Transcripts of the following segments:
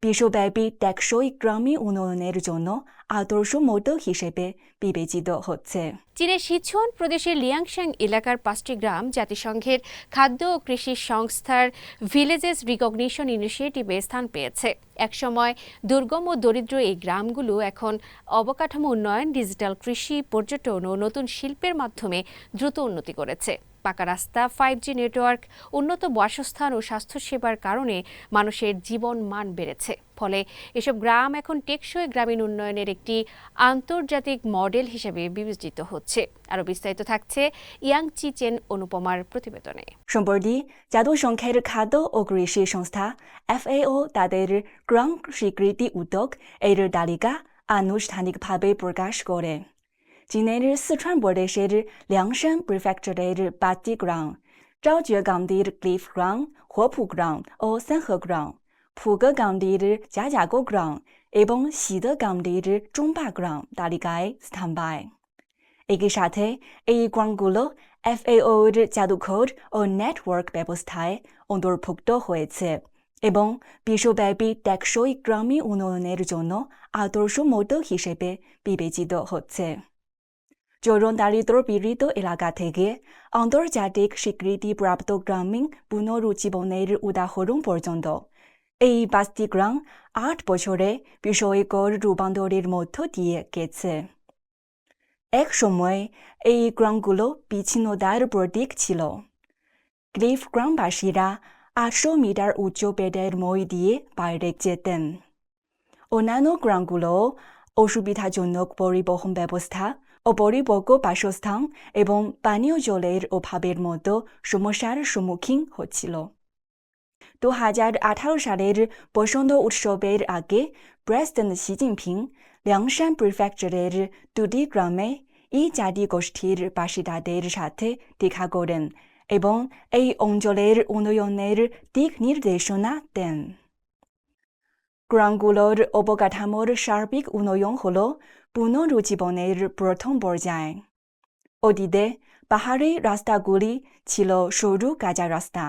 বিশ্বব্যাপী টেকসই গ্রামীণ উন্নয়নের জন্য আদর্শ মডেল হিসেবে বিবেচিত হচ্ছে। চীনের সিচুয়ান প্রদেশের লিয়াংশাং এলাকার 5টি গ্রাম জাতিসংঘের খাদ্য ও কৃষি সংস্থার ভিলেজেস রিকগনিশন ইনিশিয়েটিভে স্থান পেয়েছে। একসময় দুর্গম ও দরিদ্র এই গ্রামগুলো এখন অবকাঠামো উন্নয়ন, ডিজিটাল কৃষি, পর্যটন ও নতুন শিল্পের মাধ্যমে দ্রুত উন্নতি করেছে। পাকা রাস্তা, 5G নেটওয়ার্ক, উন্নত বাসস্থান ও স্বাস্থ্যসেবার কারণে মানুষের জীবন মান বেড়েছে। ফলে এসব গ্রাম এখন টেকসই গ্রামীণ উন্নয়নের একটি আন্তর্জাতিক মডেল হিসেবে বিবেচিত হচ্ছে। আরও বিস্তারিত থাকছে ইয়াংচি চেন অনুপমার প্রতিবেদনে। সম্প্রতি জাতিসংঘের খাদ্য ও কৃষি সংস্থা FAO তাদের গ্রাম স্বীকৃতি উদ্যোগ এর তালিকা আনুষ্ঠানিকভাবে প্রকাশ করে। চীনের সিচুয়ান প্রদেশের লিয়াংশান প্রিফেকচারের 5টি গ্রাম জাওজুয়েগাংদির ক্লিফ গ্রাম, হপু গ্রাম ও সানহে গ্রাম, ফুগেগাংদির জাজাগো গ্রাম এবং সিদেগাংদির জোংবা গ্রাম তালিকায় স্থান পায়। একই সাথে এই গ্রামগুলো FAOর জাদুঘর ও নেটওয়ার্ক ব্যবস্থায় অন্তর্ভুক্ত হয়েছে এবং বিশ্বব্যাপী টেকসই গ্রামীণ উন্নয়নের জন্য আদর্শ মডেল হিসেবে বিবেচিত হচ্ছে। চরম দারিদ্র পীড়িত এলাকা থেকে আন্তর্জাতিক স্বীকৃতিপ্রাপ্ত গ্রামীণ পুনরুজ্জীবনের উদাহরণ পর্যন্ত এই 5টি গ্রাম 8 বছরে বিস্ময়কর রূপান্তরের মধ্য দিয়ে গেছে। এক সময় এই গ্রামগুলো বিচ্ছিন্নতার প্রতীক ছিল। ক্লিফ গ্রামবাসীরা 800 মিটার উঁচু বেতের মই দিয়ে বাইরে যেতেন। অন্যান্য গ্রামগুলো অসুবিধাজনক পরিবহন ব্যবস্থা, অপরিপক্ক বাসস্থান এবং পানীয় জলের অভাবের মতো সমস্যার সম্মুখীন হচ্ছিল। 2018 সালের বসন্ত উৎসবের আগে প্রেসিডেন্ট শি জিনপিং লিয়াংশান প্রিফেকচারের 2টি গ্রামে এই জাতিগোষ্ঠীর বাসিন্দাদের সাথে দেখা করেন এবং এই অঞ্চলের উন্নয়নের দিক নির্দেশনা দেন। গ্রামগুলোর অবকাঠামোর সার্বিক উন্নয়ন হল পুনরুজ্জীবনের প্রথম পর্যায়। অতীতে পাহাড়ি রাস্তাগুলি ছিল সরু কাঁচা রাস্তা,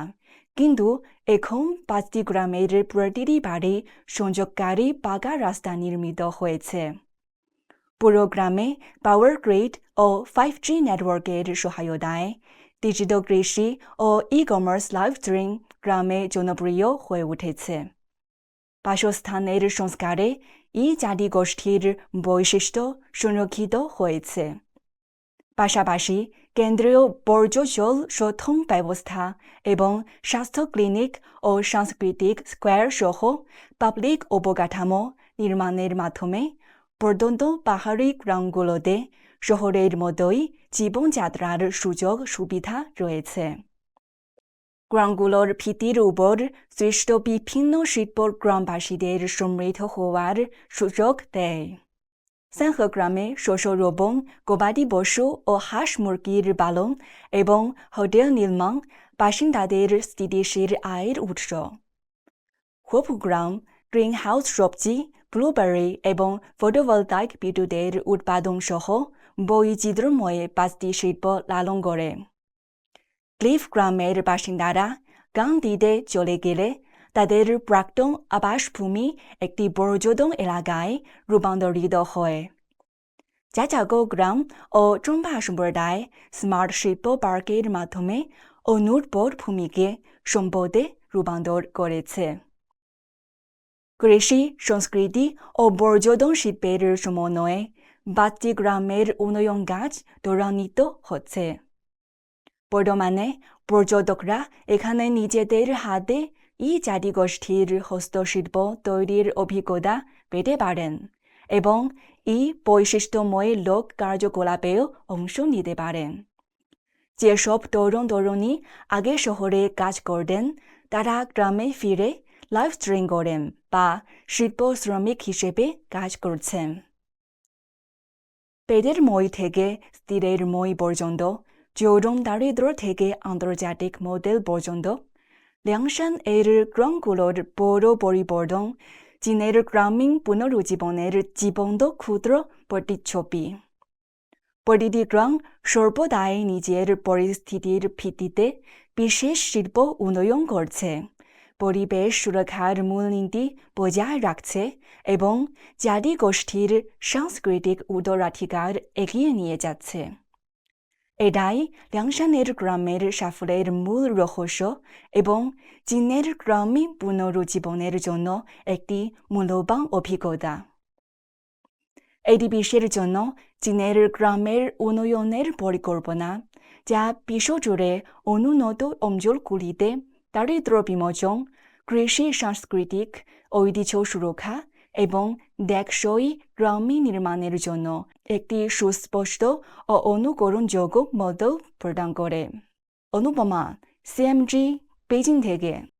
কিন্তু এখন 5টি গ্রামের প্রতিটি বাড়ি সংযোগকারী পাকা রাস্তা নির্মিত হয়েছে। পুরো গ্রামে পাওয়ার গ্রিড ও 5G নেটওয়ার্কের সহায়তায় ডিজিটাল কৃষি ও ই-কমার্স লাইভ স্ট্রিম গ্রামে জনপ্রিয় হয়ে উঠেছে। বাসস্থানের সংস্কারে এই জাতিগোষ্ঠীর বৈশিষ্ট্য সংরক্ষিত হয়েছে। পাশাপাশি কেন্দ্রীয় বর্জ্য জল শোধন ব্যবস্থা এবং স্বাস্থ্য ক্লিনিক ও সাংস্কৃতিক স্কোয়ার সহ পাবলিক অবকাঠামো নির্মাণের মাধ্যমে প্রত্যন্ত পাহাড়ি গ্রামগুলোতে শহরের মতোই জীবনযাত্রার সুযোগ সুবিধা রয়েছে। গ্রামগুলোর ভিত্তির উপর সৃষ্ট বিভিন্ন শিল্প গ্রামবাসীদের সমৃদ্ধ হওয়ার সুযোগ দেয়। সানহে গ্রামে শস্য রোপণ, গবাদি পশু ও হাঁস মুরগির পালন এবং হোটেল নির্মাণ বাসিন্দাদের স্থিতিশীল আয়ের উৎস। হপু গ্রাম গ্রিন হাউস সবজি, ব্লুবেরি এবং ফটোভোলটাইক বিদ্যুতের উৎপাদন সহ বৈচিত্র্যময় 5টি শিল্প লালন করে। ক্লিফ গ্রামের বাসিন্দারা গান দিতে চলে গেলে তাদের প্রাক্তন আবাসভূমি একটি পর্যটন এলাকায় রূপান্তরিত হয়। জাজাগো গ্রাম ও জোংবা সম্প্রদায় স্মার্ট শিল্প পার্কের মাধ্যমে অনুর্বর ভূমিকে সম্পদে রূপান্তর করেছে। কৃষি, সংস্কৃতি ও পর্যটন শিল্পের সমন্বয়ে 5টি গ্রামের উন্নয়ন কাজ ত্বরান্বিত হচ্ছে। বর্তমানে পর্যটকরা এখানে নিজেদের হাতে এই জাতিগোষ্ঠীর হস্তশিল্প তৈরির অভিজ্ঞতা পেতে পারেন এবং এই বৈশিষ্ট্যময় লোক কার্যকলাপেও অংশ নিতে পারেন। যেসব তরুণ তরুণী আগে শহরে কাজ করতেন তারা গ্রামে ফিরে লাইভ স্ট্রিম করেন বা শিল্প শ্রমিক হিসেবে কাজ করছেন। পেটের মই থেকে স্থিরের মই পর্যন্ত, চরম দারিদ্র থেকে আন্তর্জাতিক মডেল পর্যন্ত লিয়াংশান এর গ্রামগুলোর বড় পরিবর্তন চীনের গ্রামীণ পুনরুজ্জীবনের জীবন্ত ক্ষুদ্র প্রতিচ্ছবি। প্রতিটি গ্রাম সর্বদাই নিজের পরিস্থিতির ভিত্তিতে বিশেষ শিল্প উন্নয়ন করছে, পরিবেশ সুরক্ষার মূলনীতি বজায় রাখছে এবং জাতিগোষ্ঠীর সাংস্কৃতিক উত্তরাধিকার এগিয়ে নিয়ে যাচ্ছে। এটাই ল্যাংশানের গ্রামের সাফল্যের মূল রহস্য এবং চীনের গ্রামীণ পুনরুজ্জীবনের জন্য একটি মূল্যবান অভিজ্ঞতা। এডিবিসির জন্য চীনের গ্রামের উন্নয়নের পরিকল্পনা, যা বিশ্বজুড়ে অনুন্নত অঞ্চলগুলিতে দারিদ্র বিমোচন, কৃষি সাংস্কৃতিক ঐতিহ্য সুরক্ষা এবং টেকসই গ্রামীণ নির্মাণের জন্য একটি সুস্পষ্ট ও অনুকরণযোগ্য মডেল প্রদান করে। অনুপমা, CMG, বেজিং থেকে।